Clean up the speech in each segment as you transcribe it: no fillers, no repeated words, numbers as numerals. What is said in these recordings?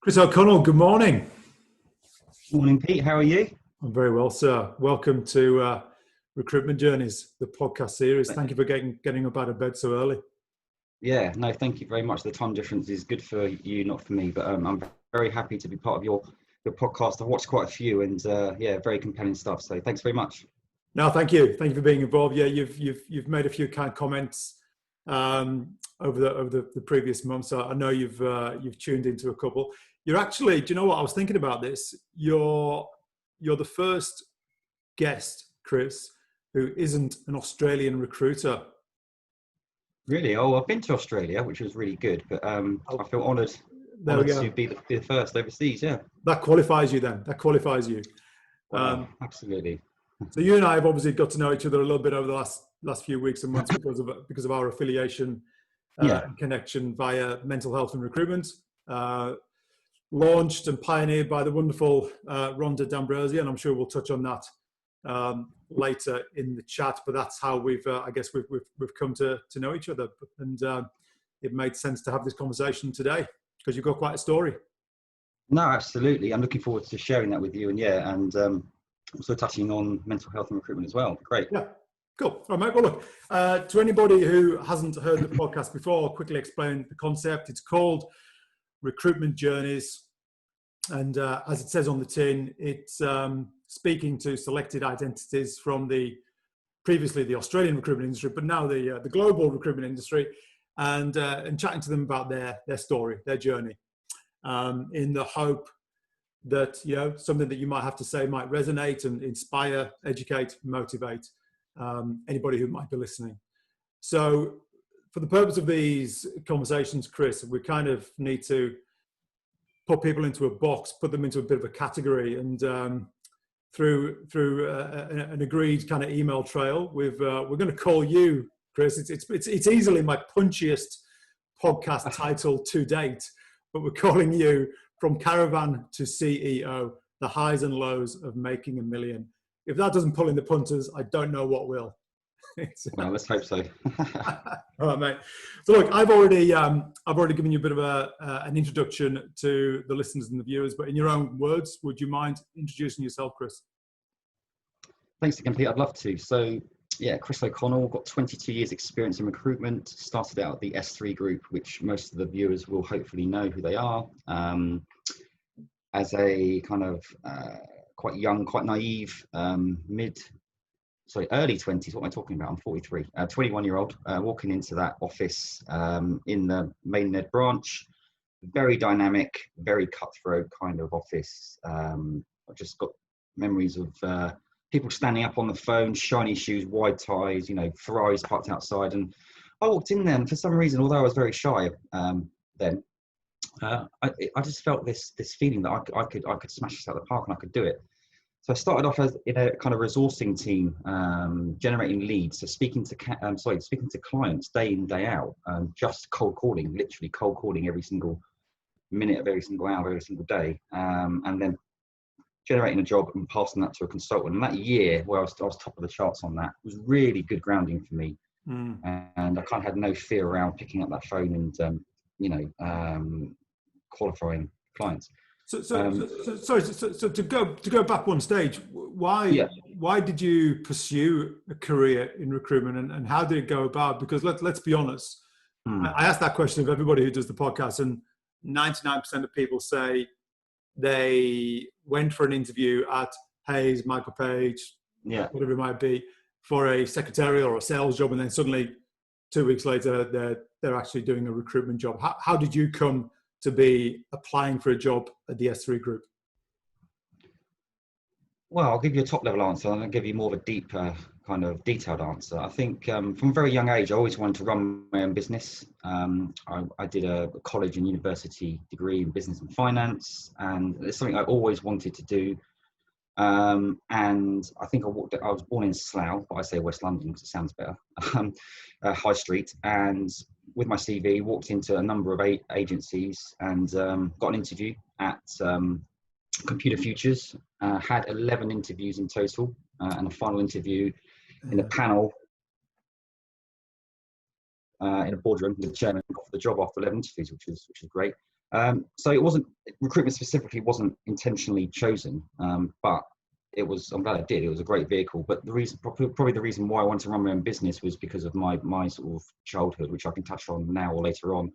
Chris O'Connell, good morning. Morning, Pete. How are you? I'm very well, sir. Welcome to Recruitment Journeys, the podcast series. Thank you for getting up out of bed so early. Yeah, no, thank you very much. The time difference is good for you, not for me. But I'm very happy to be part of your podcast. I've watched quite a few, and very compelling stuff. So thanks very much. No, thank you. Thank you for being involved. Yeah, you've made a few kind comments over the previous months. So I know you've tuned into a couple. You're actually, do you know what I was thinking about this? You're the first guest, Chris, who isn't an Australian recruiter. Really? Oh, I've been to Australia, which was really good. But I feel honoured to be the first overseas. Yeah. That qualifies you then. That qualifies you. Absolutely. So you and I have obviously got to know each other a little bit over the last few weeks and months because of our affiliation and connection via mental health and recruitment. Launched and pioneered by the wonderful Rhonda D'Ambrosio, and I'm sure we'll touch on that later in the chat. But that's how we've come to know each other, and it made sense to have this conversation today because you've got quite a story. No, absolutely. I'm looking forward to sharing that with you, and also touching on mental health and recruitment as well. Great. Yeah. Cool. All right, mate. Well, look, to anybody who hasn't heard the podcast before, I'll quickly explain the concept. It's called Recruitment Journeys, and as it says on the tin, it's speaking to selected identities from previously the Australian recruitment industry, but now the global recruitment industry, and chatting to them about their story, their journey, in the hope that something that you might have to say might resonate and inspire, educate, motivate anybody who might be listening. So for the purpose of these conversations, Chris, we kind of need to put people into a box, put them into a bit of a category, and through an agreed kind of email trail, we're going to call you, Chris. It's easily my punchiest podcast title to date, but we're calling you From Caravan to CEO: The Highs and Lows of Making a Million. If that doesn't pull in the punters, I don't know what will. Well, let's hope so. All right, mate. So look, I've already given you a bit of an introduction to the listeners and the viewers, but in your own words, would you mind introducing yourself, Chris? Thanks again, Pete. I'd love to. So, yeah, Chris O'Connell, got 22 years experience in recruitment, started out at the SThree Group, which most of the viewers will hopefully know who they are, as a kind of quite young, quite naive, early 20s. What am I talking about? I'm 43, 21-year-old, walking into that office in the Millionaire branch. Very dynamic, very cutthroat kind of office. I've just got memories of people standing up on the phone, shiny shoes, wide ties, Ferraris parked outside. And I walked in there, and for some reason, although I was very shy then, I just felt this feeling that I could smash this out of the park and I could do it. So I started off in a kind of resourcing team, generating leads, so speaking to clients day in, day out, just cold calling, literally cold calling every single minute of every single hour, every single day, and then generating a job and passing that to a consultant. And that year, where I was top of the charts on that, was really good grounding for me. And I kind of had no fear around picking up that phone and qualifying clients. So to go back one stage, why did you pursue a career in recruitment, and how did it go about? Because let's be honest, I asked that question of everybody who does the podcast, and 99% of people say they went for an interview at Hayes, Michael Page, whatever it might be, for a secretarial or a sales job, and then suddenly 2 weeks later they're actually doing a recruitment job. How did you come to be applying for a job at the SThree Group? Well, I'll give you a top level answer, and I'll give you more of a deeper kind of detailed answer. I think from a very young age, I always wanted to run my own business. I did a college and university degree in business and finance, and it's something I always wanted to do. And I think I was born in Slough, but I say West London because it sounds better, High Street. And with my CV, walked into a number of agencies and got an interview at Computer Futures. Had 11 interviews in total, and a final interview in a panel in a boardroom with the chairman. Got the job after 11 interviews, which is great. So it wasn't, recruitment specifically wasn't intentionally chosen, but it was, I'm glad I did. It was a great vehicle. But the reason, probably the reason why I wanted to run my own business was because of my sort of childhood, which I can touch on now or later on.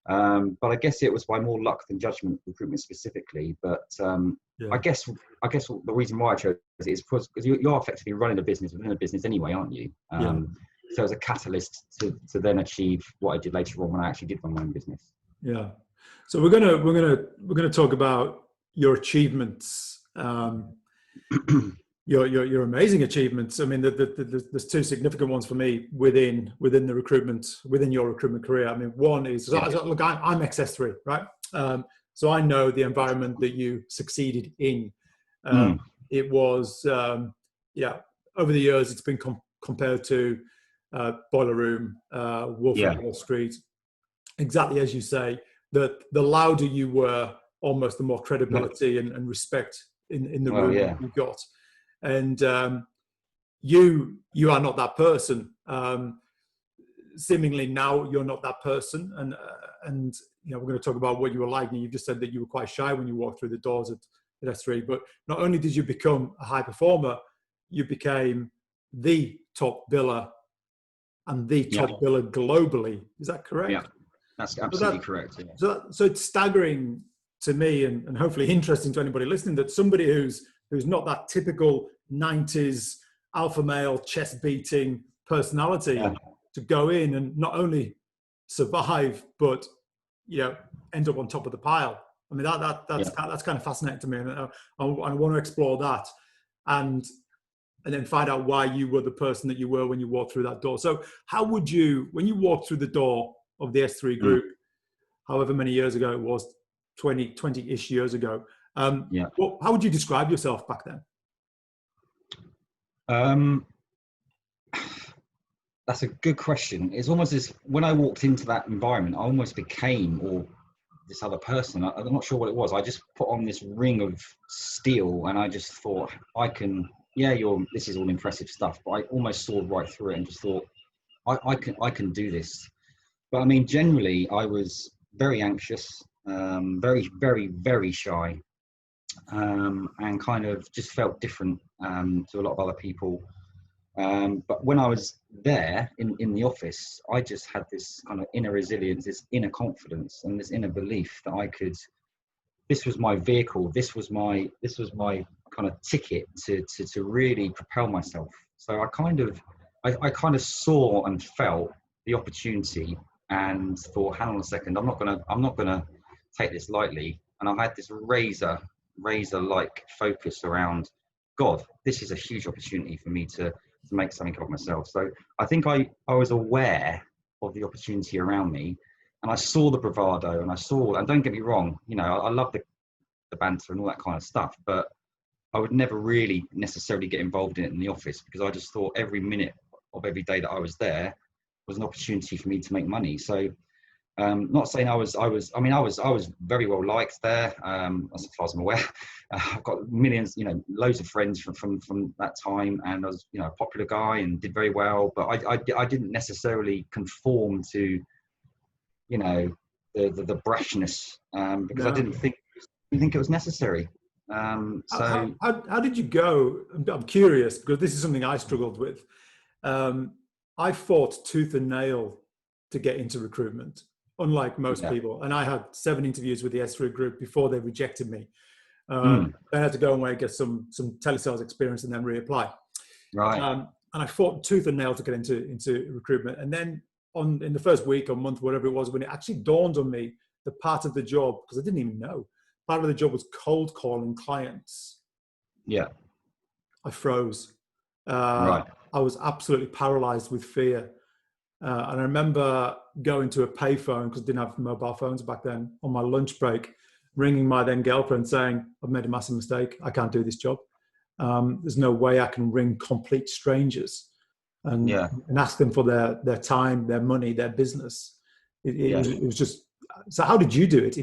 But I guess it was by more luck than judgment, recruitment specifically. But I guess the reason why I chose it is because you're effectively running a business within a business anyway, aren't you? So as a catalyst to then achieve what I did later on when I actually did run my own business. Yeah. So we're gonna talk about your achievements, your amazing achievements. I mean, there's two significant ones for me within your recruitment career. I mean, one is look, I'm SThree, right? So I know the environment that you succeeded in. It was over the years it's been compared to Boiler Room, Wolf of Wall Street. Exactly as you say, the louder you were, almost the more credibility and respect in the room you got. And you are not that person. Seemingly now you're not that person. And we're going to talk about what you were like. And you just said that you were quite shy when you walked through the doors at SThree. But not only did you become a high performer, you became the top biller and the top biller globally. Is that correct? Yeah. That's absolutely correct. Yeah. So it's staggering to me, and hopefully interesting to anybody listening, that somebody who's not that typical 90s alpha male chest beating personality to go in and not only survive but end up on top of the pile. I mean that's kind of fascinating to me, and I want to explore that and then find out why you were the person that you were when you walked through that door. So how would you, when you walked through the door of the SThree Group, however many years ago it was, 20-ish years ago, how would you describe yourself back then? That's a good question. It's almost as when I walked into that environment, I almost became this other person. I'm not sure what it was. I just put on this ring of steel, and I just thought, this is all impressive stuff, but I almost saw right through it and just thought, I can do this. But I mean, generally, I was very anxious, very, very, very shy, and kind of just felt different to a lot of other people. But when I was there in the office, I just had this kind of inner resilience, this inner confidence, and this inner belief that this was my vehicle, this was my kind of ticket to really propel myself. So I kind of saw and felt the opportunity and thought, hang on a second, I'm not gonna take this lightly. And I had this razor-like focus around, God, this is a huge opportunity for me to make something of myself. So I think I was aware of the opportunity around me, and I saw the bravado, and don't get me wrong, I love the banter and all that kind of stuff, but I would never really necessarily get involved in it in the office, because I just thought every minute of every day that I was there was an opportunity for me to make money. So not saying I was very well liked there, as far as I'm aware. I've got millions, loads of friends from that time, and I was, a popular guy and did very well, but I didn't necessarily conform to, the brashness, because I didn't think it was necessary. So how did you go? I'm curious, because this is something I struggled with. I fought tooth and nail to get into recruitment, unlike most people. And I had 7 interviews with the SThree Group before they rejected me. I had to go away and get some telesales experience and then reapply. Right. And I fought tooth and nail to get into recruitment. And then in the first week or month, whatever it was, when it actually dawned on me, the part of the job, because I didn't even know, part of the job was cold calling clients. Yeah. I froze. Right. I was absolutely paralyzed with fear. And I remember going to a payphone, because I didn't have mobile phones back then, on my lunch break, ringing my then girlfriend saying, I've made a massive mistake. I can't do this job. There's no way I can ring complete strangers and ask them for their time, their money, their business. It was just, so how did you do it?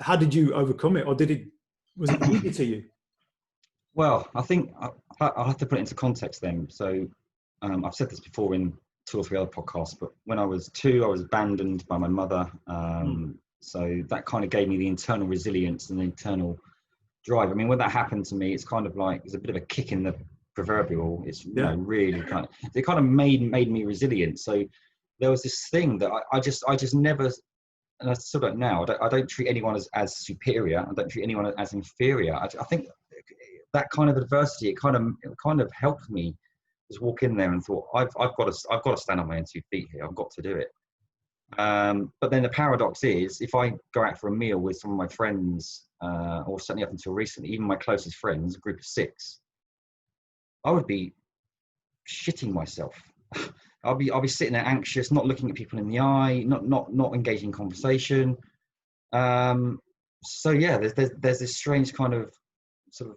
How did you overcome it? Or was it easy to you? Well, I think I'll have to put it into context then. So I've said this before in 2 or 3 other podcasts, but when I was 2, I was abandoned by my mother. So that kind of gave me the internal resilience and the internal drive. I mean, when that happened to me, it's kind of like, it's a bit of a kick in the proverbial. It's, you know, really it kind of made me resilient. So there was this thing that I just never, and I still don't now, I don't treat anyone as superior. I don't treat anyone as inferior. I think that kind of adversity, it kind of helped me just walk in there and thought, I've got to stand on my own 2 feet here. I've got to do it. But then the paradox is, if I go out for a meal with some of my friends, or certainly up until recently, even my closest friends, a group of 6, I would be shitting myself. I'll be sitting there anxious, not looking at people in the eye, not engaging in conversation. So yeah, there's this strange kind of sort of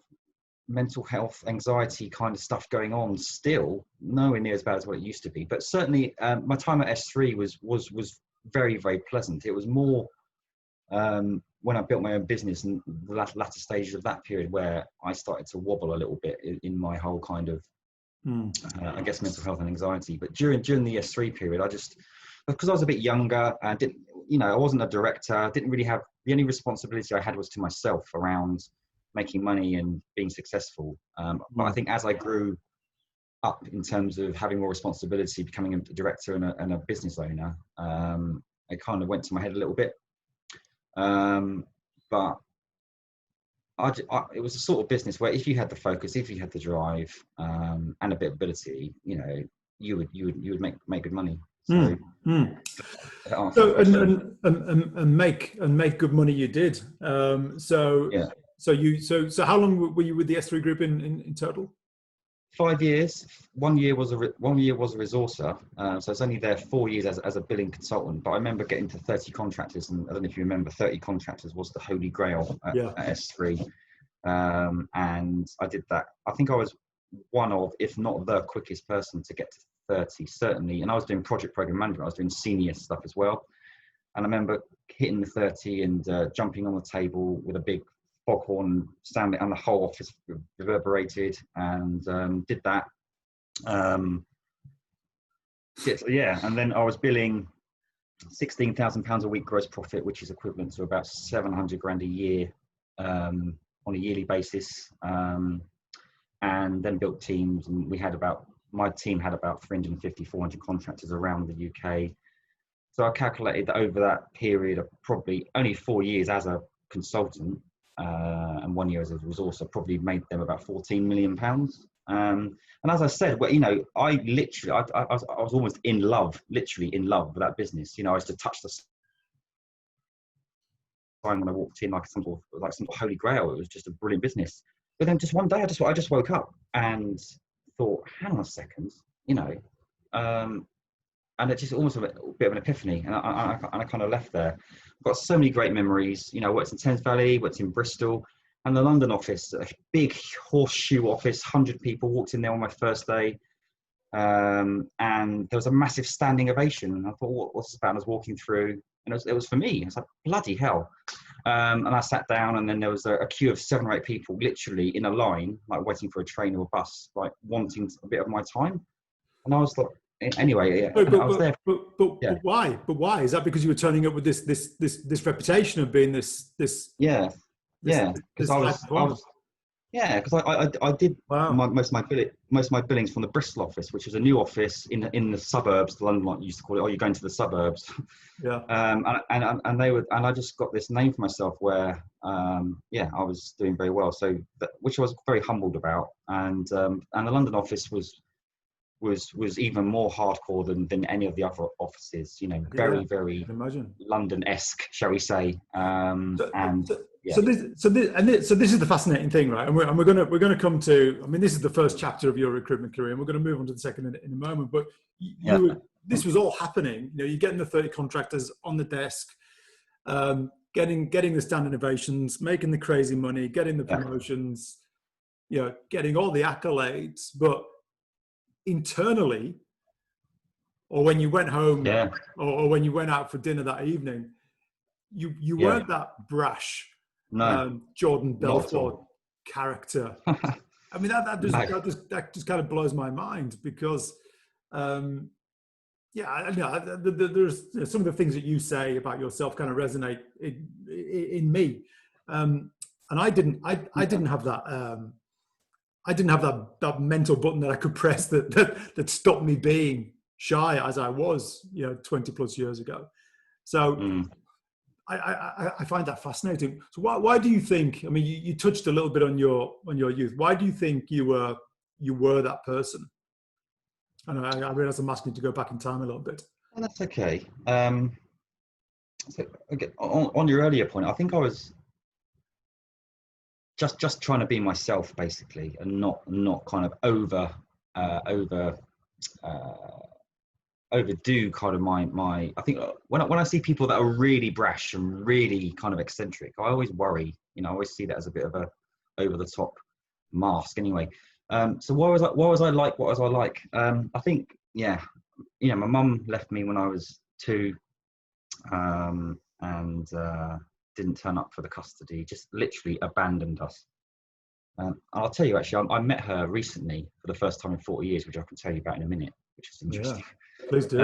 mental health, anxiety kind of stuff going on still, nowhere near as bad as what it used to be. But certainly my time at S3 was very, very pleasant. It was more when I built my own business and the latter stages of that period where I started to wobble a little bit in my whole kind of, I guess, mental health and anxiety. But during the S3 period, because I was a bit younger, I didn't, I wasn't a director, didn't really have, the only responsibility I had was to myself around making money and being successful. But I think as I grew up in terms of having more responsibility, becoming a director and a business owner, it kind of went to my head a little bit. But it was a sort of business where if you had the focus, if you had the drive, and a bit of ability, you would make good money. So, and make good money you did. So how long were you with the S3 Group in total? 5 years. 1 year was a resourcer. So I was only there 4 years as a billing consultant. But I remember getting to 30 contractors, and I don't know if you remember, 30 contractors was the holy grail at S3. And I did that. I think I was one of, if not the quickest person to get to 30, certainly. And I was doing project program management. I was doing senior stuff as well. And I remember hitting the 30 and jumping on the table with a big foghorn sounding, and the whole office reverberated, and did that. And then I was billing £16,000 a week gross profit, which is equivalent to about 700 grand a year on a yearly basis. And then built teams, and my team had about 350, 400 contractors around the UK. So I calculated that over that period of probably only 4 years as a consultant, and 1 year as a resource, I probably made them about £14 million. And as I said, well, I was almost literally in love with that business. I used to touch the sign when I walked in like some sort of holy grail. It was just a brilliant business. But then just one day, I just woke up and thought, hang on a second, and it just almost a bit of an epiphany, and I kind of left there. I've got so many great memories. I worked in Thames Valley, worked in Bristol, and the London office, a big horseshoe office, 100 people, walked in there on my first day, and there was a massive standing ovation. And I thought, what's this about? And I was walking through, and it was for me. I was like, bloody hell. And I sat down, and then there was a queue of 7 or 8 people, literally in a line, like waiting for a train or a bus, like wanting a bit of my time. And I was like, anyway, I was there. But why? But why? Is that because you were turning up with this reputation of being this? Yeah, because I did most of my billings from the Bristol office, which was a new office in the suburbs. The London lot used to call it, "Oh, you're going to the suburbs." Yeah. And I just got this name for myself where I was doing very well. So which I was very humbled about, and the London office was even more hardcore than any of the other offices. Very London-esque, shall we say? So this is the fascinating thing, right? And we're going to come to. I mean, this is the first chapter of your recruitment career, and we're going to move on to the second in a moment. But this was all happening. You're getting the 30 contractors on the desk, getting the standing ovations, making the crazy money, getting the promotions, getting all the accolades, but internally, or when you went home, or when you went out for dinner that evening, you weren't that brash, Jordan Belfort character. I mean, that just kind of blows my mind, because There's some of the things that you say about yourself kind of resonate in me, and I didn't have that. I didn't have that mental button that I could press that stopped me being shy as I was, 20 plus years ago. So I find that fascinating. So why do you think? I mean, you touched a little bit on your youth. Why do you think you were that person? And I realize I'm asking you to go back in time a little bit. Well, that's okay. So again, on your earlier point, I think I was just trying to be myself, basically, and not kind of overdo kind of my. I think when I see people that are really brash and really kind of eccentric, I always worry. I always see that as a bit of a over the top mask. Anyway, so why was I like? What was I like? I think, my mum left me when I was 2, and didn't turn up for the custody. Just literally abandoned us. I'll tell you, actually, I met her recently for the first time in 40 years, which I can tell you about in a minute, which is interesting. Yeah, please do.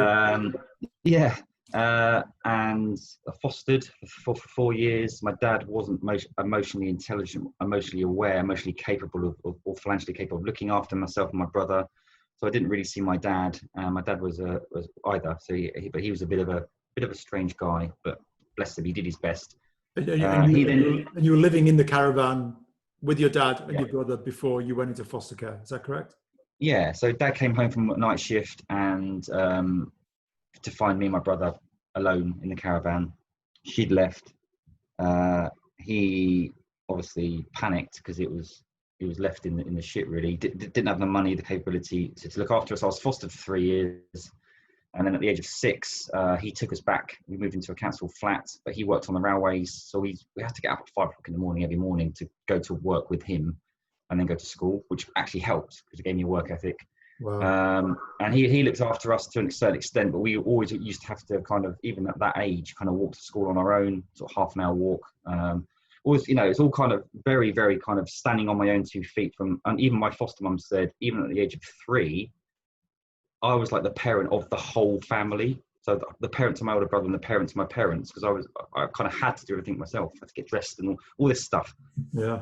And I fostered for 4 years. My dad wasn't emotionally intelligent, emotionally aware, emotionally capable of, or financially capable of looking after myself and my brother. So I didn't really see my dad. My dad was either. So he was a bit of a strange guy, but bless him, he did his best. And you were living in the caravan with your dad and your brother before you went into foster care. Is that correct? Yeah. So dad came home from night shift and to find me and my brother alone in the caravan. She'd left. He obviously panicked because he was left in the shit, really. Didn't have the money, the capability to look after us. I was fostered for 3 years. And then at the age of 6, he took us back. We moved into a council flat, but he worked on the railways. So we had to get up at 5 o'clock in the morning every morning to go to work with him and then go to school, which actually helped because it gave me a work ethic. Wow. And he looked after us to a certain extent, but we always used to have to kind of, even at that age, kind of walk to school on our own, sort of half an hour walk. Always, it's all kind of very, very kind of standing on my own 2 feet and even my foster mum said, even at the age of 3, I was like the parent of the whole family. So the parent to my older brother and the parent to my parents, because I kind of had to do everything myself. I had to get dressed and all this stuff. Yeah.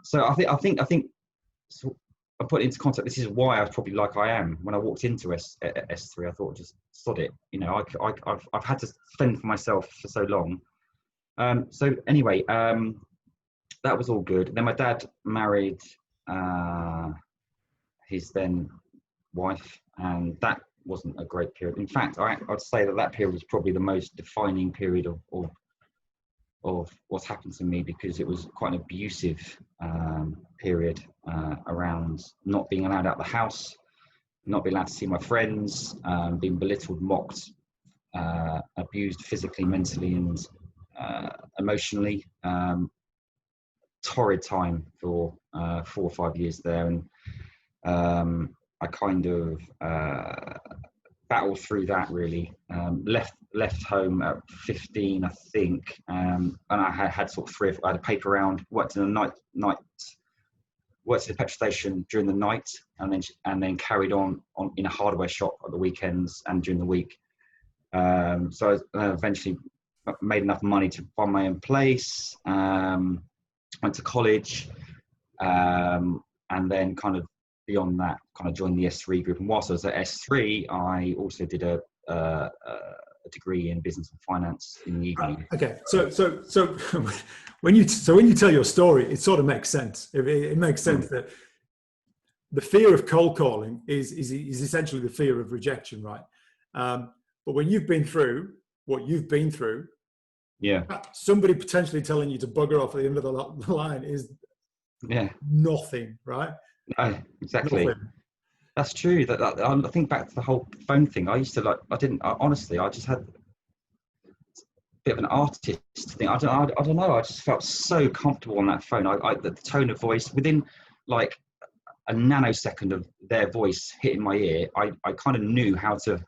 So I think so I put it into context. This is why I was probably like I am. When I walked into SThree, I thought, just sod it. I've had to fend for myself for so long. So anyway, that was all good. Then my dad married his then wife, and that wasn't a great period. In fact, I'd say that period was probably the most defining period of what's happened to me, because it was quite an abusive period around not being allowed out of the house, not being allowed to see my friends, being belittled, mocked, abused physically, mentally, and emotionally. Torrid time for 4 or 5 years there, and I kind of battled through that, really. Left home at 15, I think, and I had sort of I had a paper round, worked in the night, worked at the petrol station during the night, and then carried on in a hardware shop at the weekends and during the week. So I eventually made enough money to buy my own place, went to college, and then kind of beyond that, kind of joined the SThree Group. And whilst I was at SThree, I also did a degree in business and finance in the evening. Okay, so when you tell your story, it sort of makes sense. It makes sense that the fear of cold calling is essentially the fear of rejection, right? But when you've been through what you've been through, yeah, somebody potentially telling you to bugger off at the end of the line is nothing, right? No, exactly. Nothing. That's true. That I think back to the whole phone thing. I used to honestly, I just had a bit of an artist thing. I don't know. I just felt so comfortable on that phone. The tone of voice, within like a nanosecond of their voice hitting my ear, I kind of knew how to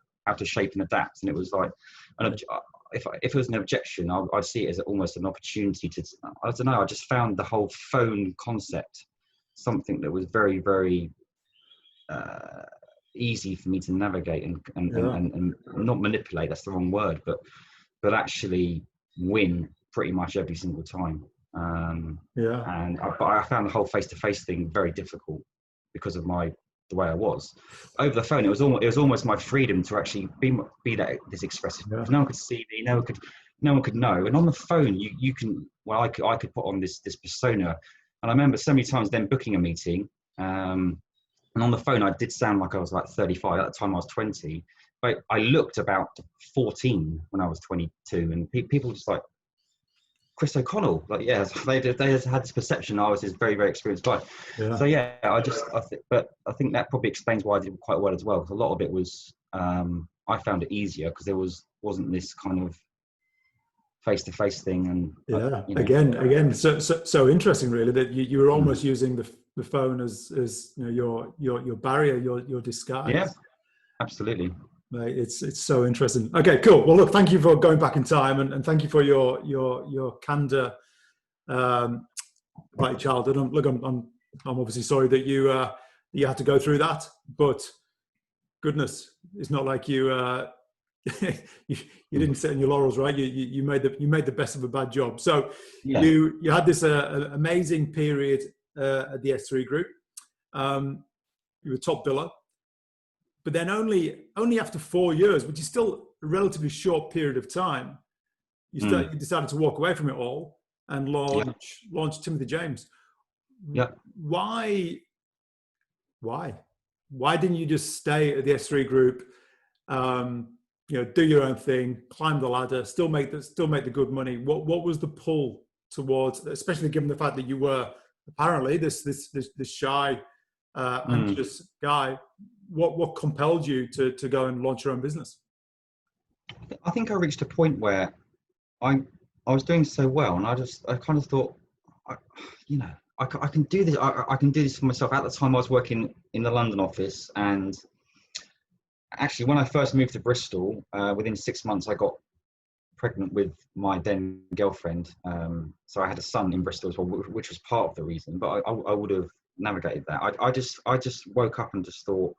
shape and adapt. And it was like, if it was an objection, I'd see it as almost an opportunity to. I don't know. I just found the whole phone concept something that was very, very easy for me to navigate Yeah. and not manipulate. That's the wrong word, but actually win pretty much every single time. Yeah. But I found the whole face-to-face thing very difficult because of the way I was. Over the phone, it was almost my freedom to actually be this expressive. Yeah. No one could see me, no one could know. And on the phone, you can, well, I could put on this persona. And I remember so many times then booking a meeting, and on the phone, I did sound like I was like 35. At the time, I was 20. But I looked about 14 when I was 22, and people were just like, Chris O'Connell, like, yeah, they had this perception I was this very, very experienced guy. Yeah. So yeah, but I think that probably explains why I did quite well as well. Because a lot of it was, I found it easier because there wasn't this kind of face-to-face thing, and Yeah. you know. Again, so interesting, really, that you were almost using the phone as you know, your barrier, your disguise. Yeah, absolutely. Mate, it's so interesting. Okay, cool. Well, look, thank you for going back in time, and thank you for your candor about your childhood. I'm obviously sorry that you had to go through that, but goodness, it's not like you you didn't sit on your laurels, right? You made the best of a bad job. So Yeah. you had this amazing period at the SThree Group. You were top biller. But then only after 4 years, which is still a relatively short period of time, you decided to walk away from it all and launch Timothy James. Yeah. Why didn't you just stay at the SThree Group? You know, do your own thing, climb the ladder, still make the good money. What was the pull towards, especially given the fact that you were apparently this shy, anxious guy? What compelled you to go and launch your own business? I think I reached a point where I was doing so well, and I kind of thought, you know, I can do this. I can do this for myself. At the time, I was working in the London office, and actually, when I first moved to Bristol, within 6 months, I got pregnant with my then girlfriend. So I had a son in Bristol as well, which was part of the reason. But I would have navigated that. I just woke up and just thought,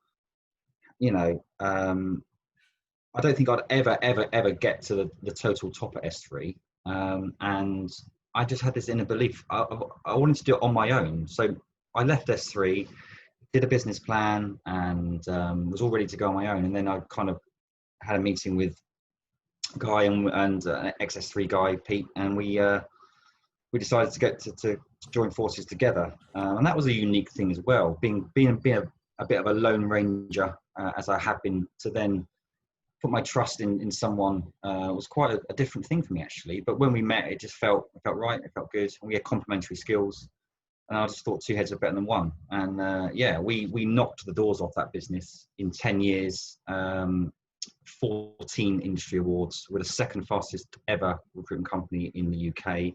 you know, I don't think I'd ever get to the total top at SThree. And I just had this inner belief. I wanted to do it on my own. So I left SThree, did a business plan, and was all ready to go on my own. And then I kind of had a meeting with a guy and an ex-SThree guy, Pete, and we decided to get to join forces together. And that was a unique thing as well, being a bit of a lone ranger, as I have been, to then put my trust in someone was quite a different thing for me, actually. But when we met, it just felt right, it felt good, and we had complementary skills. And I just thought two heads are better than one. And yeah, we knocked the doors off that business in 10 years, 14 industry awards. We're the second fastest ever recruitment company in the UK.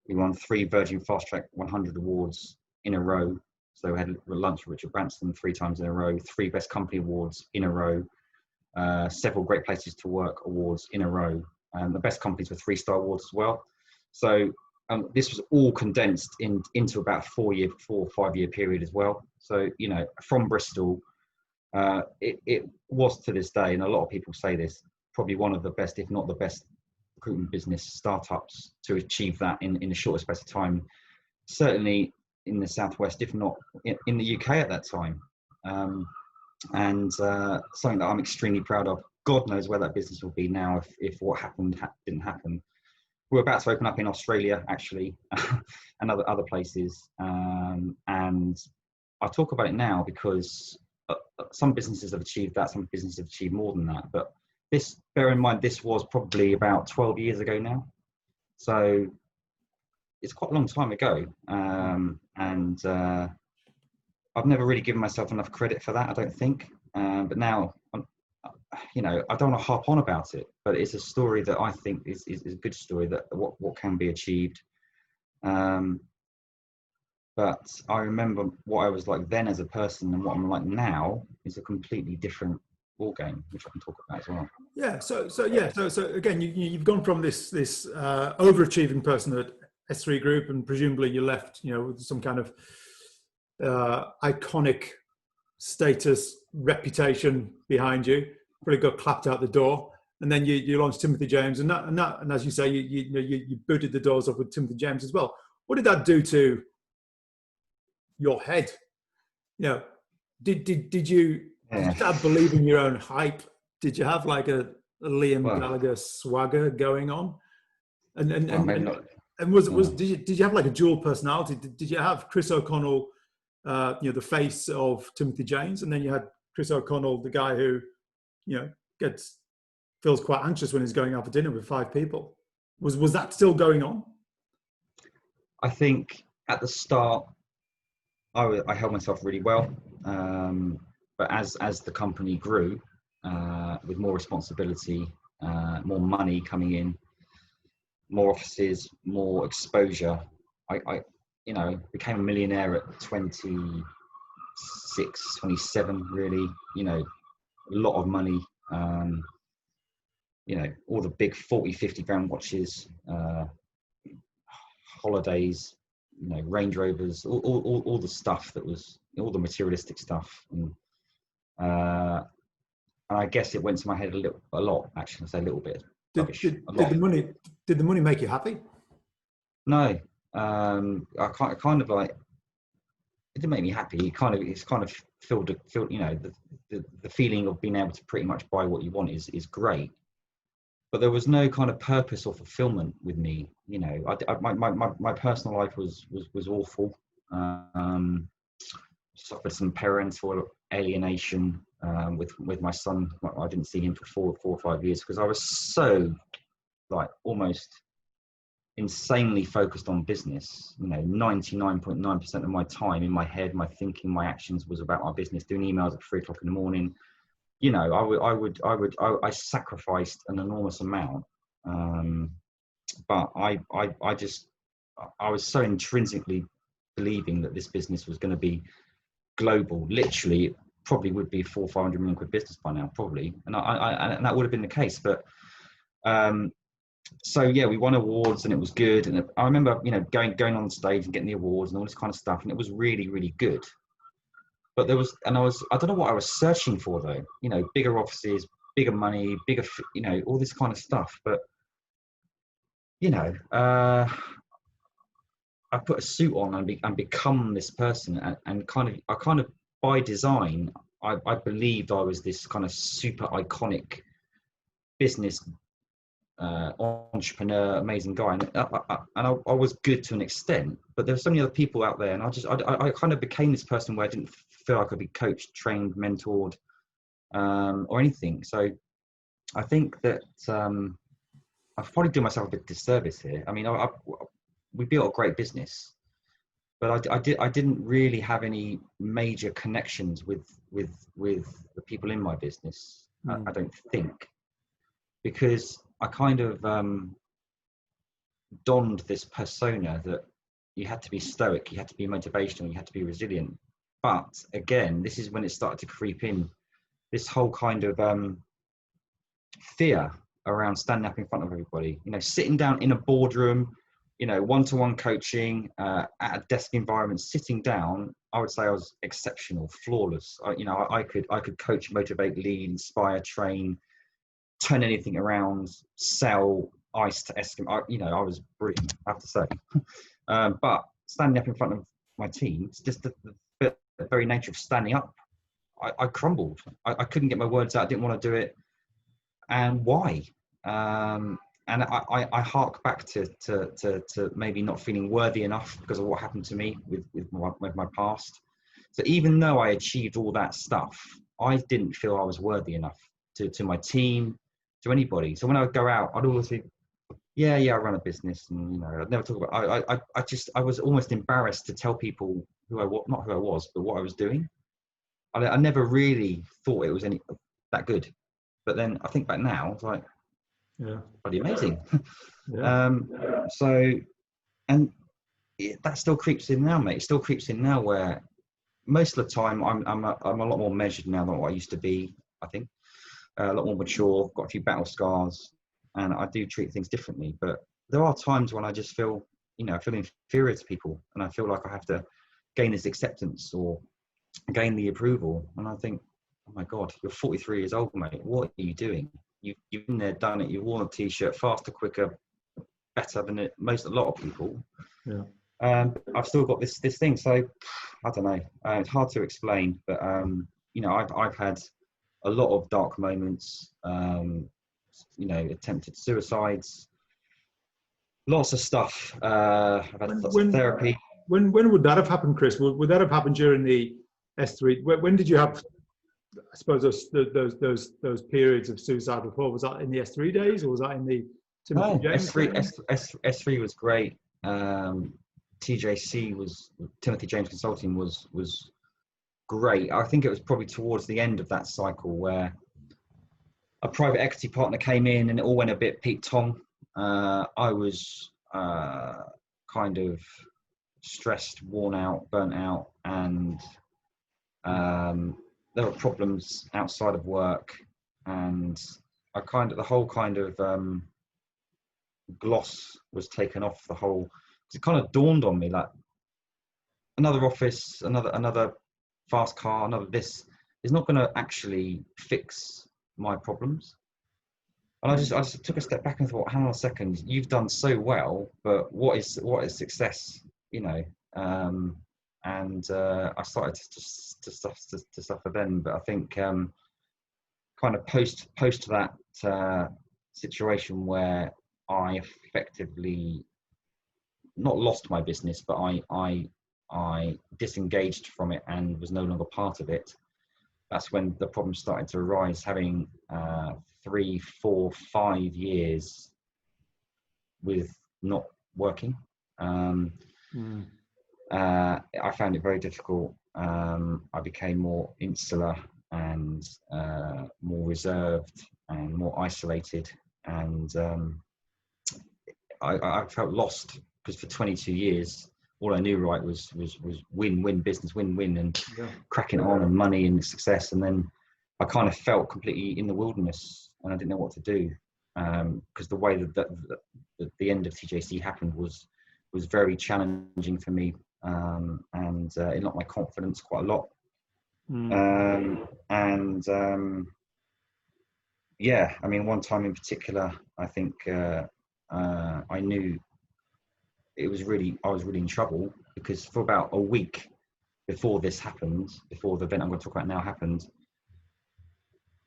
We won 3 Virgin Fast Track 100 awards in a row. So we had lunch with Richard Branson 3 times in a row, 3 Best Company awards in a row, several Great Places to Work awards in a row. The best companies were 3-star awards as well. So this was all condensed into about 4 or 5 year period as well. So, you know, from Bristol, it was to this day, and a lot of people say this, probably one of the best, if not the best, recruitment business startups to achieve that in the shortest space of time. Certainly in the Southwest, if not in the UK at that time. And something that I'm extremely proud of. God knows where that business will be now if what happened didn't happen. We're about to open up in Australia, actually, and other places. And I talk about it now because some businesses have achieved that, some businesses have achieved more than that. But bear in mind, this was probably about 12 years ago now. So it's quite a long time ago. And I've never really given myself enough credit for that, I don't think. But now, you know, I don't want to harp on about it, but it's a story that I think is a good story, that what can be achieved. But I remember what I was like then as a person, and what I'm like now is a completely different ball game, which I can talk about as well. Yeah. So again, you've gone from this overachieving person at SThree Group, and presumably you left, you know, with some kind of iconic status, reputation behind you, probably got clapped out the door, and then you launched Timothy James, and as you say, you booted the doors off with Timothy James as well. What did that do to your head? You know, did you start believing your own hype? Did you have like a Liam Gallagher swagger going on? And was did you have like a dual personality? Did you have Chris O'Connell, the face of Timothy James, and then you had Chris O'Connell, the guy who, feels quite anxious when he's going out for dinner with 5 people? Was that still going on? I think at the start, I held myself really well, but as the company grew, with more responsibility, more money coming in, more offices, more exposure, I became a millionaire at 26, 27, really, a lot of money, all the big 40, 50 grand watches, holidays, Range Rovers, all the stuff that was, all the materialistic stuff. And I guess it went to my head a lot, actually. I say a little bit. Did the money make you happy? No, I kind of like, it didn't make me happy. It's kind of filled, the feeling of being able to pretty much buy what you want is great. But there was no kind of purpose or fulfillment with me. My personal life was awful. Suffered some parental alienation with my son. I didn't see him for 4 or 5 years because I was so almost insanely focused on business. 99.9% of my time in my head, my thinking, my actions was about my business. Doing emails at 3 o'clock in the morning. I sacrificed an enormous amount, but I was so intrinsically believing that this business was going to be global. Literally, it probably would be 400 or 500 million quid business by now, probably, and that would have been the case. But so yeah, we won awards and it was good. And I remember, going on stage and getting the awards and all this kind of stuff, and it was really, really good. But I don't know what I was searching for though, bigger offices, bigger money, bigger, all this kind of stuff. But, I put a suit on and become this person and kind of by design, I believed I was this kind of super iconic business entrepreneur, amazing guy, and I was good to an extent, but there's so many other people out there, and I kind of became this person where I didn't feel I could be coached, trained, mentored, or anything. So I think that I've probably done myself a bit of disservice here. I mean, we built a great business, but I didn't really have any major connections with the people in my business. I don't think, because I kind of donned this persona that you had to be stoic, you had to be motivational, you had to be resilient. But again, this is when it started to creep in, this whole kind of fear around standing up in front of everybody, sitting down in a boardroom, one-to-one coaching, at a desk environment, sitting down. I would say I was exceptional, flawless. I could coach, motivate, lead, inspire, train, turn anything around, sell ice to Eskimo. I was brilliant, I have to say. But standing up in front of my team, it's just the very nature of standing up. I crumbled. I couldn't get my words out. I didn't want to do it. And why? And I hark back to maybe not feeling worthy enough because of what happened to me with my past. So even though I achieved all that stuff, I didn't feel I was worthy enough to my team, to anybody. So when I would go out, I'd always think, yeah, I run a business, and I'd never talk about. I was almost embarrassed to tell people not who I was, but what I was doing. I never really thought it was that good. But then I think back now, it's like, yeah, bloody amazing. Yeah. That still creeps in now, mate. It still creeps in now, where most of the time I'm a lot more measured now than what I used to be. I think. A lot more mature, got a few battle scars, and I do treat things differently. But there are times when I just feel, I feel inferior to people, and I feel like I have to gain this acceptance or gain the approval. And I think, oh my God, you're 43 years old, mate. What are you doing? You've been there, done it. You've worn a t-shirt faster, quicker, better than a lot of people. Yeah. I've still got this thing. So I don't know. It's hard to explain, but you know, I've had a lot of dark moments. You know, attempted suicides, lots of stuff. I've had lots of therapy. When would that have happened, Chris? Would that have happened during the S3? When did you have, I suppose, those periods of suicidal thought? Was that in the S3 days, or was that in the Timothy James? S3 was great. TJC was Timothy James Consulting was great. I think it was probably towards the end of that cycle where a private equity partner came in and it all went a bit Pete Tong. I was kind of stressed, worn out, burnt out, and there were problems outside of work, and the whole kind of gloss was taken off the whole. It kind of dawned on me, like, another office, another fast car, another this is not going to actually fix my problems. And I just took a step back and thought, hang on a second, you've done so well, but what is success, you know? And I started to suffer then. But I think kind of post that situation where I effectively not lost my business, but I disengaged from it and was no longer part of it. That's when the problem started to arise, having 3, 4, 5 years with not working. I found it very difficult. I became more insular and more reserved and more isolated, and I felt lost, because for 22 years all I knew was win business, win and cracking on and money and success. And then I kind of felt completely in the wilderness and I didn't know what to do, because the way that the end of TJC happened was very challenging for me, and it knocked my confidence quite a lot. Yeah, I mean, one time in particular, I think I knew I was really in trouble, because for about a week before this happened, before the event I'm going to talk about now happened,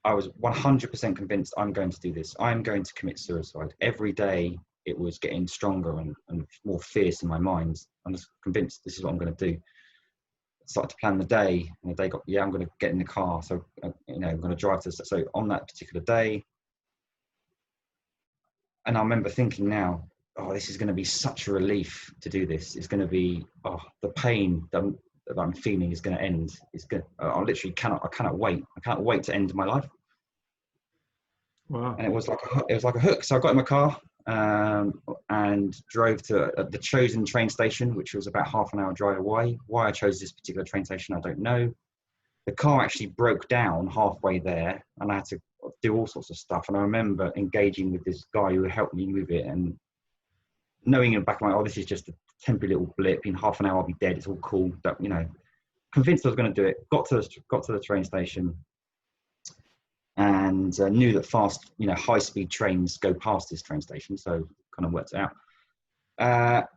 I was 100% convinced I'm going to do this. I'm going to commit suicide. Every day it was getting stronger and more fierce in my mind. I'm just convinced this is what I'm going to do. I started to plan the day, and the day got, I'm going to get in the car. So, you know, I'm going to drive to, so on that particular day. And I remember thinking now, oh, this is going to be such a relief to do this. It's going to be, the pain that I'm feeling is going to end. It's going. I literally cannot wait. I cannot wait to end my life. Wow. And it was like a hook. So I got in my car and drove to the chosen train station, which was about half an hour drive away. Why I chose this particular train station, I don't know. The car actually broke down halfway there, and I had to do all sorts of stuff. And I remember engaging with this guy who helped me with it, and knowing in the back of my mind, this is just a temporary little blip. In half an hour I'll be dead. It's all cool. But, you know, convinced I was going to do it. Got to the train station, and knew that fast, you know, high-speed trains go past this train station. So kind of worked it out.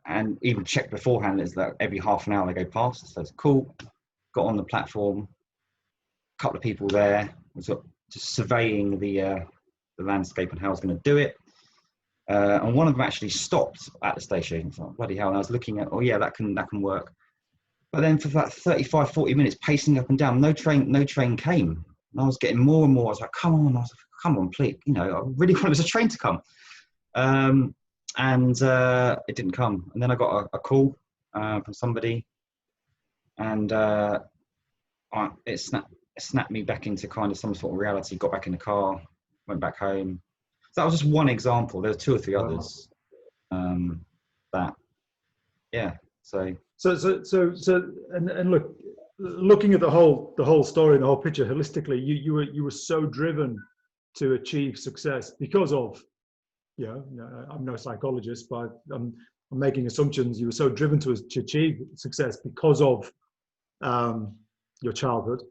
And even checked beforehand is that every half an hour they go past. So it's cool. Got on the platform. A couple of people there. Was just surveying the landscape and how I was going to do it. And one of them actually stopped at the station. I thought, bloody hell. And I was looking at, oh yeah, that can work. But then for about 35, 40 minutes, pacing up and down, no train came. And I was getting more and more. I was like, come on. I was like, come on, please. You know, I really wanted a train to come. And it didn't come. And then I got a call from somebody, and it snapped me back into kind of some sort of reality. Got back in the car, went back home. So that was just one example. There were 2 or 3 others. So look, looking at the whole story and the whole picture holistically, you were so driven to achieve success because of, you know, I'm no psychologist, but I'm making assumptions. You were so driven to achieve success because of your childhood.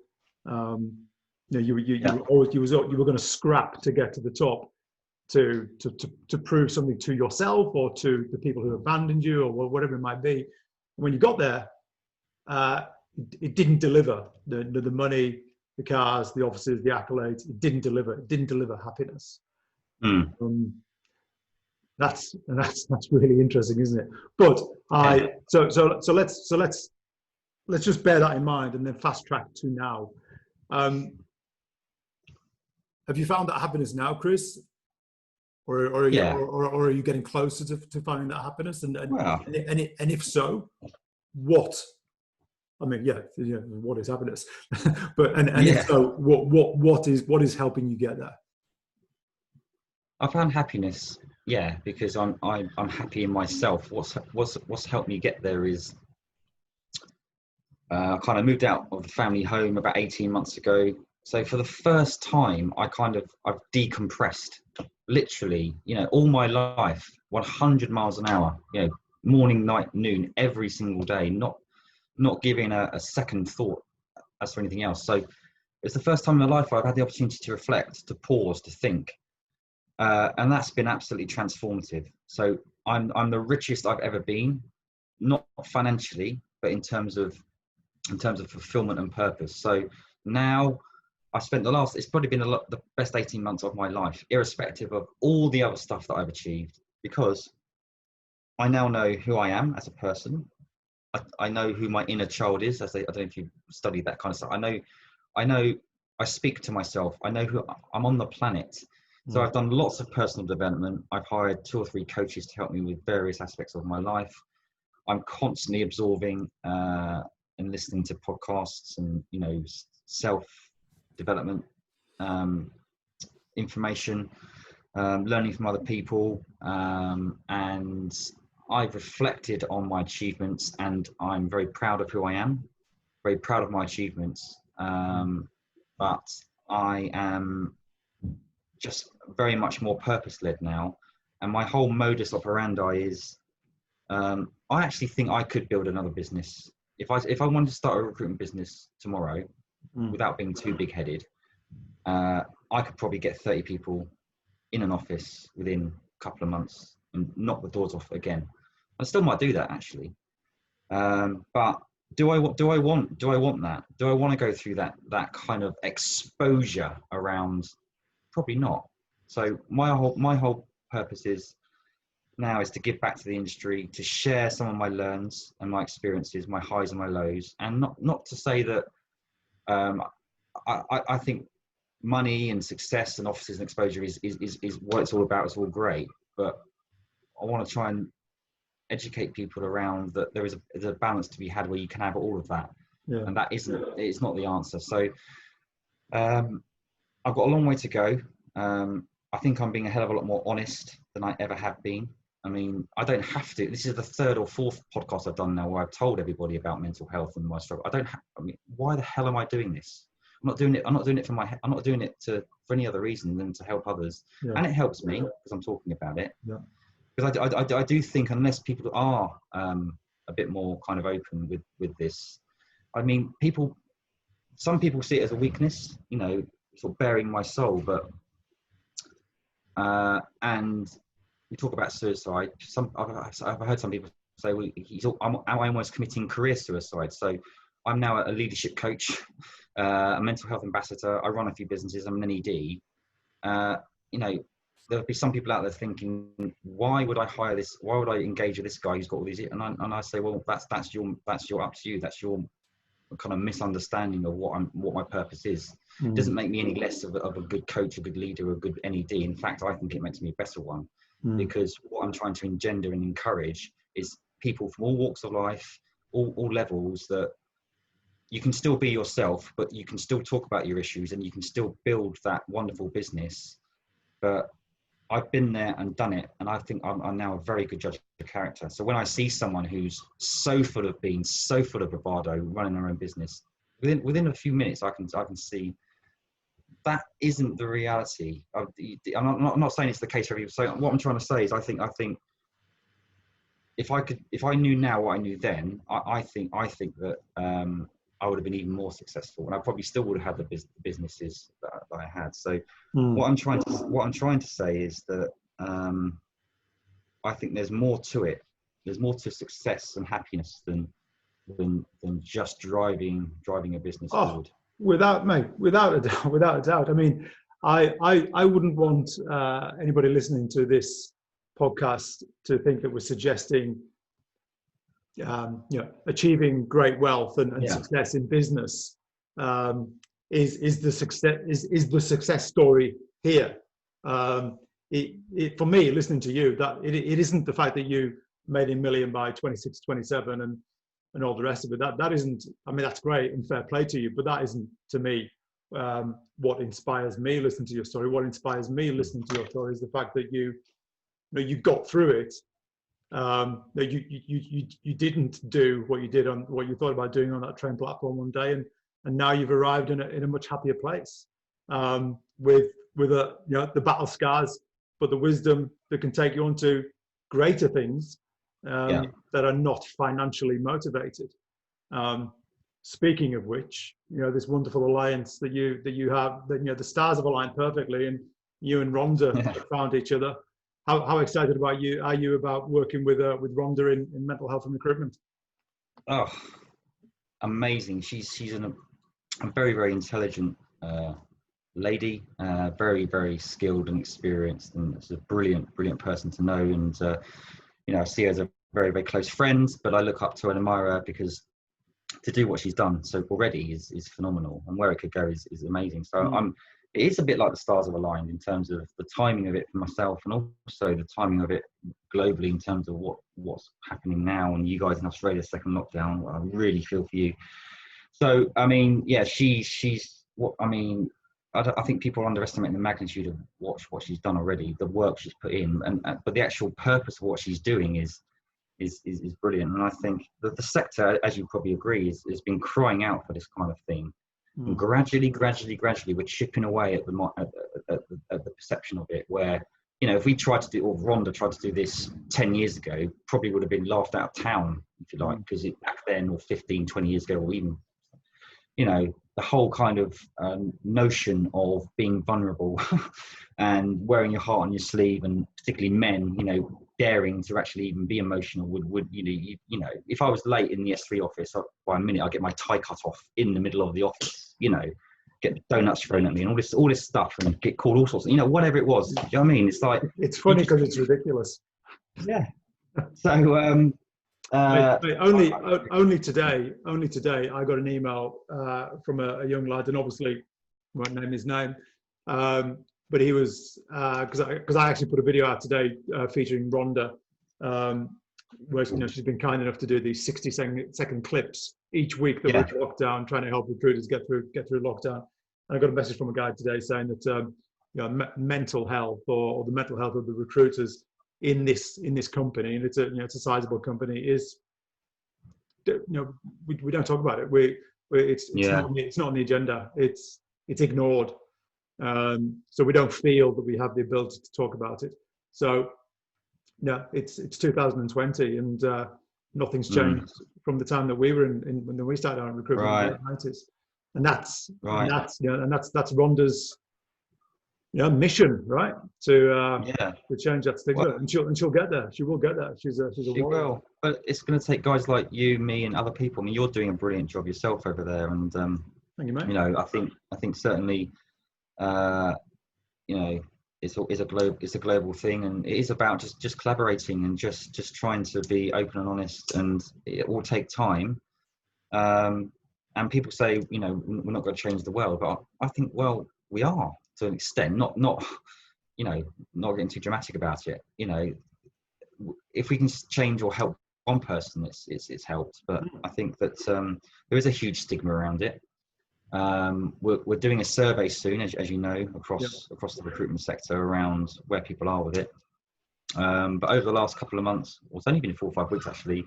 You know, you were going to scrap to get to the top, to prove something to yourself or to the people who abandoned you or whatever it might be. When you got there, it didn't deliver the money, the cars, the offices, the accolades. It didn't deliver. It didn't deliver happiness. That's really interesting, isn't it? But so let's just bear that in mind and then fast track to now. Have you found that happiness now, Chris? Or are you getting closer to finding that happiness? And if so, what? I mean, what is happiness? But if so, what is helping you get there? I found happiness, because I'm happy in myself. What's helped me get there is I kind of moved out of the family home about 18 months ago. So for the first time, I've decompressed. Literally, all my life, 100 miles an hour, morning, night, noon, every single day, not giving a second thought as for anything else. So it's the first time in my life where I've had the opportunity to reflect, to pause, to think. And that's been absolutely transformative. So I'm the richest I've ever been, not financially, but in terms of fulfillment and purpose. So now I spent it's probably been the best 18 months of my life, irrespective of all the other stuff that I've achieved, because I now know who I am as a person. I know who my inner child is. I don't know if you studied that kind of stuff. I know I speak to myself. I know who I'm on the planet. So I've done lots of personal development. I've hired 2 or 3 coaches to help me with various aspects of my life. I'm constantly absorbing and listening to podcasts and, self-development information, learning from other people. And I've reflected on my achievements, and I'm very proud of who I am, very proud of my achievements. But I am just very much more purpose-led now, and my whole modus operandi is I actually think I could build another business if I wanted to start a recruitment business tomorrow without being too big-headed. I could probably get 30 people in an office within a couple of months and knock the doors off again. I still might do that, actually, but do I want that? Do I want to go through that kind of exposure around? Probably not. So my whole purpose is to give back to the industry, to share some of my learns and my experiences, my highs and my lows, and not to say that I think money and success and offices and exposure is what it's all about. It's all great, but I want to try and educate people around that there's a balance to be had where you can have all of that, and it's not the answer. So I've got a long way to go. I think I'm being a hell of a lot more honest than I ever have been. I mean, I don't have to. This is the 3rd or 4th podcast I've done now where I've told everybody about mental health and my struggle. Why the hell am I doing this? I'm not doing it for I'm not doing it for any other reason than to help others. And it helps me because I'm talking about it. Because I do think unless people are a bit more kind of open with this, I mean, some people see it as a weakness, sort of bearing my soul, but and we talk about suicide. I've heard some people say, well, I'm almost committing career suicide. So I'm now a leadership coach, a mental health ambassador. I run a few businesses. I'm an NED. There'll be some people out there thinking, why would I hire this? Why would I engage with this guy who's got all these? And I say, well, that's your up to you. That's your kind of misunderstanding of what my purpose is. It doesn't make me any less of a good coach, a good leader, a good NED. In fact, I think it makes me a better one, because what I'm trying to engender and encourage is people from all walks of life, all levels, that you can still be yourself, but you can still talk about your issues and you can still build that wonderful business. But I've been there and done it, and I think I'm now a very good judge of character. So when I see someone who's so full of bravado, running their own business, within a few minutes, I can see that isn't the reality. I'm not saying it's the case for everyone. So what I'm trying to say is, I think if I knew now what I knew then, I think that I would have been even more successful, and I probably still would have had the businesses that I had. So Mm. what I'm trying to say is that I think there's more to it. There's more to success and happiness than just driving a business forward. Without a doubt. I mean, I wouldn't want anybody listening to this podcast to think that we're suggesting achieving great wealth and success in business is the success story here. For me, listening to you, that it isn't the fact that you made $1 million by 26, 27 and all the rest of it. That isn't, I mean, that's great and fair play to you, but that isn't, to me, what inspires me listening to your story. What inspires me listening to your story is the fact that you got through it. That you didn't do what you did on what you thought about doing on that train platform one day, and now you've arrived in a much happier place with the battle scars, but the wisdom that can take you on to greater things that are not financially motivated. Speaking of which, this wonderful alliance that you have, that the stars have aligned perfectly, and you and Rhonda have found each other. How excited are you about working with Rhonda in mental health and recruitment? Oh, amazing! She's a very, very intelligent lady, very, very skilled and experienced, and it's a brilliant person to know. And I see her as a very, very close friend, but I look up to and admire her because to do what she's done so already is phenomenal, and where it could go is amazing. So it is a bit like the stars have aligned in terms of the timing of it for myself, and also the timing of it globally in terms of what's happening now, and you guys in Australia, second lockdown. I really feel for you. So I mean, she's what I mean. I think people underestimate the magnitude of what she's done already, the work she's put in, but the actual purpose of what she's doing is brilliant. And I think that the sector, as you probably agree, has been crying out for this kind of thing. And gradually, we're chipping away at the perception of it. Where if we tried to do, or Rhonda tried to do this 10 years ago, probably would have been laughed out of town, if you like, because back then, or 15, 20 years ago, or even the whole kind of notion of being vulnerable and wearing your heart on your sleeve, and particularly men, daring to actually even be emotional would if I was late in the SThree office by a minute, I'd get my tie cut off in the middle of the office, get donuts thrown at me and all this stuff, and get called all sorts of, whatever it was. Do you know what I mean? It's like, it's funny because it's ridiculous. Yeah. So only today I got an email from a young lad, and obviously I won't name his name, but he was because I actually put a video out today featuring Rhonda, where she's been kind enough to do these 60-second clips each week that we're in lockdown, trying to help recruiters get through lockdown. And I got a message from a guy today saying that mental health or the mental health of the recruiters in this company, and it's a sizable company, is we don't talk about it. It's not on the agenda. It's ignored. So we don't feel that we have the ability to talk about it. So it's 2020, and nothing's changed from the time that we were in when we started our recruitment in the 90s. And that's Rhonda's mission, right? To change that stigma, and she'll get there. She will get there. She's a warrior. Will. But it's going to take guys like you, me, and other people. I mean, you're doing a brilliant job yourself over there, and thank you, mate. I think certainly, it's a global thing, and it is about just collaborating and just trying to be open and honest, and it will take time. And people say, we're not going to change the world, but I think, well, we are to an extent. Not getting too dramatic about it. If we can change or help one person, it's helped. But I think that there is a huge stigma around it. We're doing a survey soon, as you know, across the recruitment sector around where people are with it. But over the last couple of months, well, it's only been 4 or 5 weeks actually,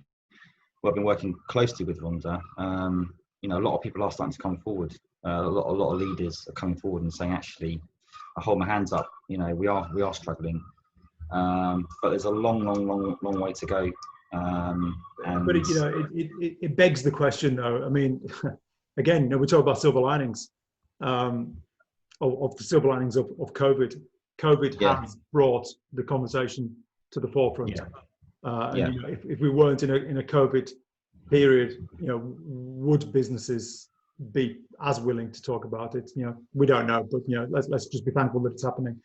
I've been working closely with Rhonda. A lot of people are starting to come forward. A lot of leaders are coming forward and saying, actually, I hold my hands up. We are struggling, but there's a long way to go. But it begs the question, though. I mean, again, you know, we talk about silver linings, of the silver linings of COVID. COVID has brought the conversation to the forefront. And you know, if we weren't in a COVID period, you know, would businesses be as willing to talk about it? You know, we don't know, but you know, let's just be thankful that it's happening.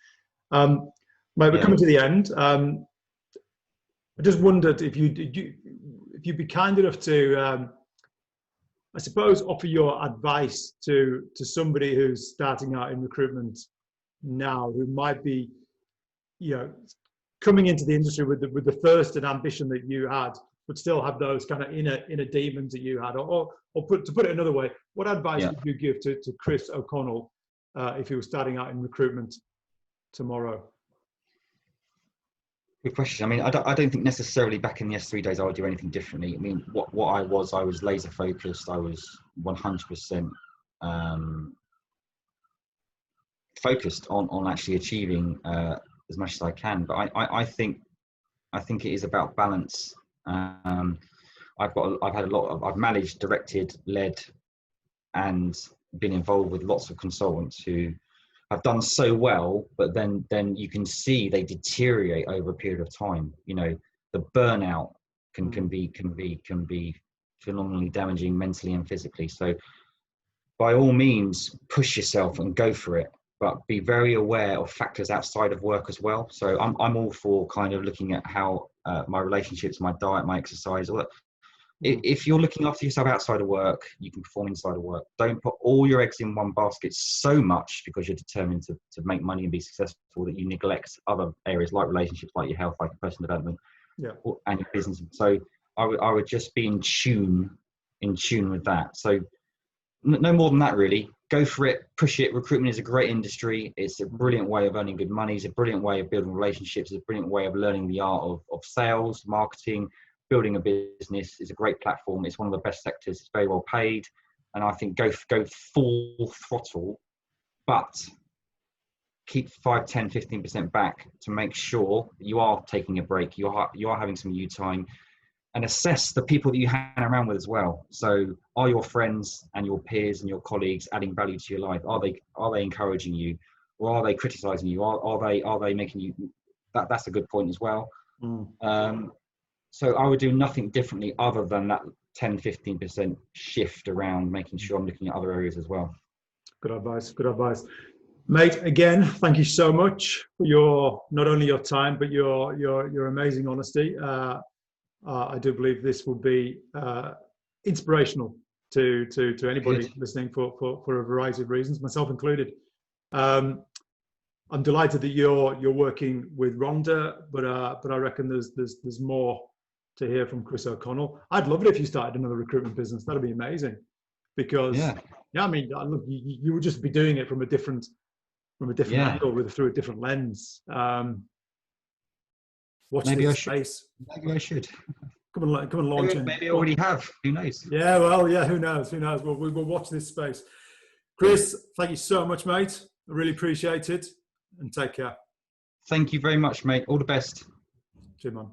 Mate, we're coming to the end. I just wondered if you'd be kind enough to, I suppose, offer your advice to somebody who's starting out in recruitment now, who might be, you know, coming into the industry with the thirst and ambition that you had, but still have those kind of inner demons that you had, or to put it another way, what advice would you give to Chris O'Connell if he was starting out in recruitment tomorrow? Good question. I mean, I don't think necessarily back in the S3 days I would do anything differently. I mean, what I was laser focused. I was 100% focused on actually achieving as much as I can. But I think it is about balance. I've managed, directed, led, and been involved with lots of consultants who have done so well, but then you can see they deteriorate over a period of time. You know, the burnout can be phenomenally damaging mentally and physically. So by all means, push yourself and go for it, but be very aware of factors outside of work as well. So I'm all for kind of looking at how my relationships, my diet, my exercise, all that. If you're looking after yourself outside of work, you can perform inside of work. Don't put all your eggs in one basket so much because you're determined to make money and be successful that you neglect other areas like relationships, like your health, like your personal development, and your business. So I would just be in tune with that. So no more than that, really. Go for it, push it. Recruitment is a great industry. It's a brilliant way of earning good money. It's a brilliant way of building relationships. It's a brilliant way of learning the art of sales, marketing. Building a business is a great platform. It's one of the best sectors. It's very well paid, and I think go full throttle, but keep 5, 10, 15% back to make sure you are taking a break. You are having some you time, and assess the people that you hang around with as well. So, are your friends and your peers and your colleagues adding value to your life? Are they encouraging you, or are they criticizing you? Are they making you? That's a good point as well. So I would do nothing differently other than that 10, 15% shift around, making sure I'm looking at other areas as well. Good advice. Mate, again, thank you so much for not only your time, but your amazing honesty. I do believe this will be inspirational to anybody listening for a variety of reasons, myself included. I'm delighted that you're working with Rhonda, but I reckon there's more to hear from Chris O'Connell. I'd love it if you started another recruitment business. That'd be amazing, because I mean, look, you would just be doing it from a different angle, through a different lens. Watch this space. Maybe I should. Come and launch it. Maybe I already have. Who knows? Yeah, well, yeah. Who knows? We'll watch this space. Chris, thank you so much, mate. I really appreciate it, and take care. Thank you very much, mate. All the best. Cheers, man.